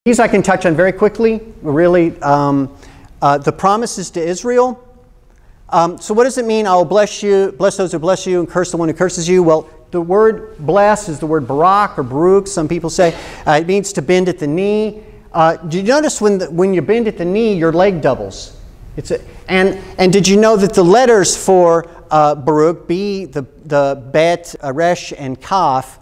These I can touch on very quickly, really. The promises to Israel. So what does it mean? I will bless you, bless those who bless you, and curse the one who curses you. Well, the word bless is the word barak or baruch, some people say. It means to bend at the knee. Do you notice when you bend at the knee, your leg doubles? And did you know that the letters for baruch, B, the bet, resh, and kaf,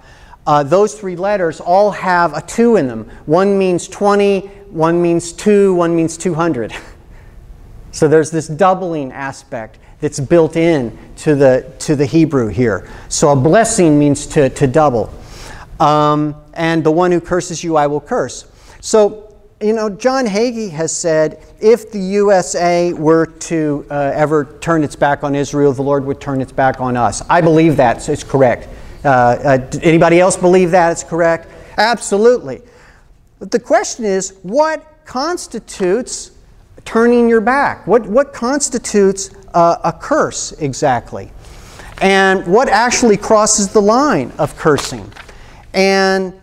those three letters all have a 2 in them. One means 20, one means 2, one means 200. So there's this doubling aspect that's built in to the Hebrew here. So a blessing means to double. And the one who curses you, I will curse. So, you know, John Hagee has said, if the USA were to ever turn its back on Israel, the Lord would turn its back on us. I believe that, so it's correct. Anybody else believe that it's correct? Absolutely. But the question is, what constitutes turning your back? What constitutes a curse exactly? And what actually crosses the line of cursing? And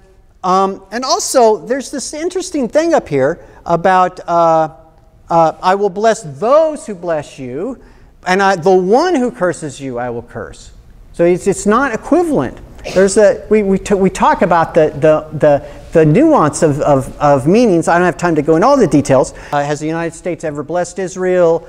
also, there's this interesting thing up here about I will bless those who bless you, and the one who curses you I will curse. So it's not equivalent. There's we talk about the nuance of meanings. I don't have time to go into all the details. Has the United States ever blessed Israel?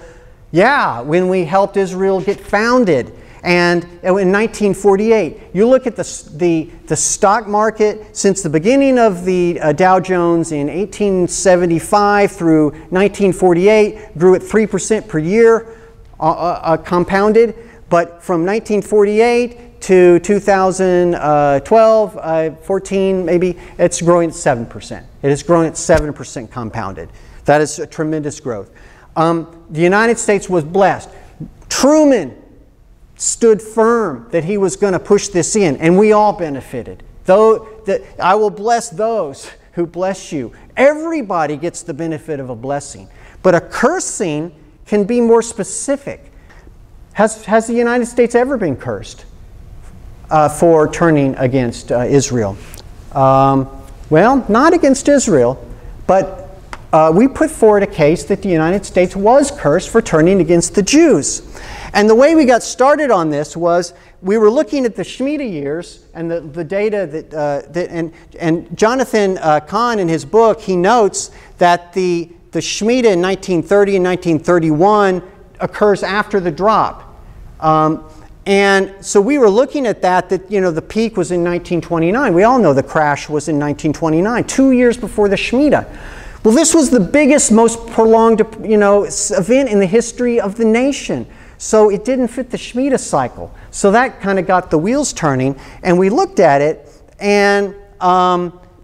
Yeah, when we helped Israel get founded. And in 1948, you look at the stock market since the beginning of the Dow Jones in 1875 through 1948, grew at 3% per year, compounded. But from 1948 to 2012, 14 maybe, it's growing at 7%. It has grown at 7% compounded. That is a tremendous growth. The United States was blessed. Truman stood firm that he was going to push this in, and we all benefited. I will bless those who bless you. Everybody gets the benefit of a blessing. But a cursing can be more specific. Has the United States ever been cursed for turning against Israel? Well, not against Israel, but we put forward a case that the United States was cursed for turning against the Jews. And the way we got started on this was we were looking at the Shemitah years and the data and Jonathan Kahn in his book, he notes that the Shemitah in 1930 and 1931 occurs after the drop. And so we were looking at that, you know, the peak was in 1929. We all know the crash was in 1929, 2 years before the Shemitah. Well, this was the biggest, most prolonged, you know, event in the history of the nation. So it didn't fit the Shemitah cycle. So that kind of got the wheels turning. And we looked at it, and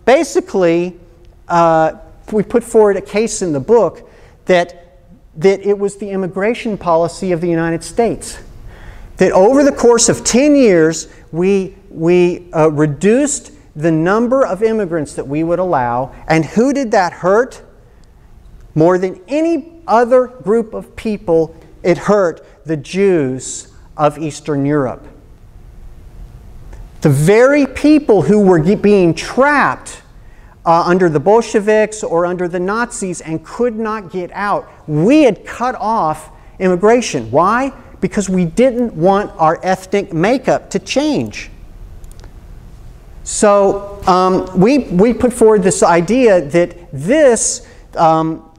basically we put forward a case in the book that it was the immigration policy of the United States. That over the course of 10 years, we reduced the number of immigrants that we would allow. And who did that hurt? More than any other group of people, it hurt the Jews of Eastern Europe. The very people who were being trapped under the Bolsheviks or under the Nazis and could not get out, we had cut off immigration. Why? Because we didn't want our ethnic makeup to change. So we put forward this idea that this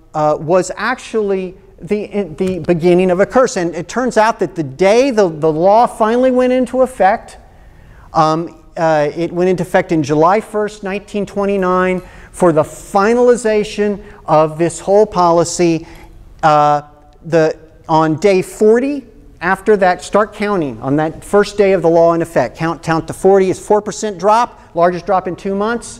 was actually the beginning of a curse. And it turns out that the day the law finally went into effect, it went into effect in July 1st, 1929, for the finalization of this whole policy. On day 40, after that, start counting. On that first day of the law in effect, count to 40 is 4% drop, largest drop in 2 months.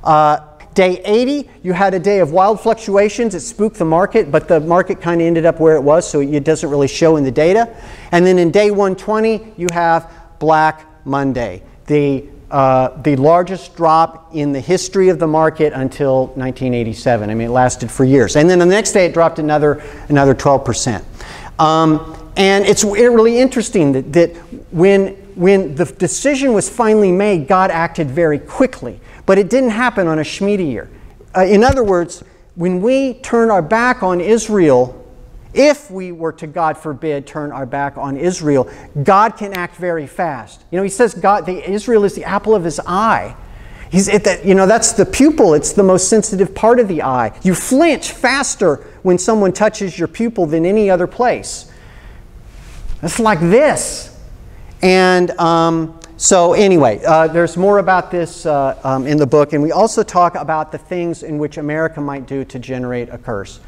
Day 80, you had a day of wild fluctuations. It spooked the market, but the market kind of ended up where it was, so it doesn't really show in the data. And then in day 120, you have Black Monday, the largest drop in the history of the market until 1987. I mean, it lasted for years. And then the next day, it dropped another 12%. And it's really interesting that when the decision was finally made, God acted very quickly. But it didn't happen on a Shemitah year. in other words, when we turn our back on Israel, if we were to, God forbid, turn our back on Israel, God can act very fast. You know, he says Israel is the apple of his eye. That's the pupil. It's the most sensitive part of the eye. You flinch faster when someone touches your pupil than any other place. It's like this. And so anyway, there's more about this in the book. And we also talk about the things in which America might do to generate a curse.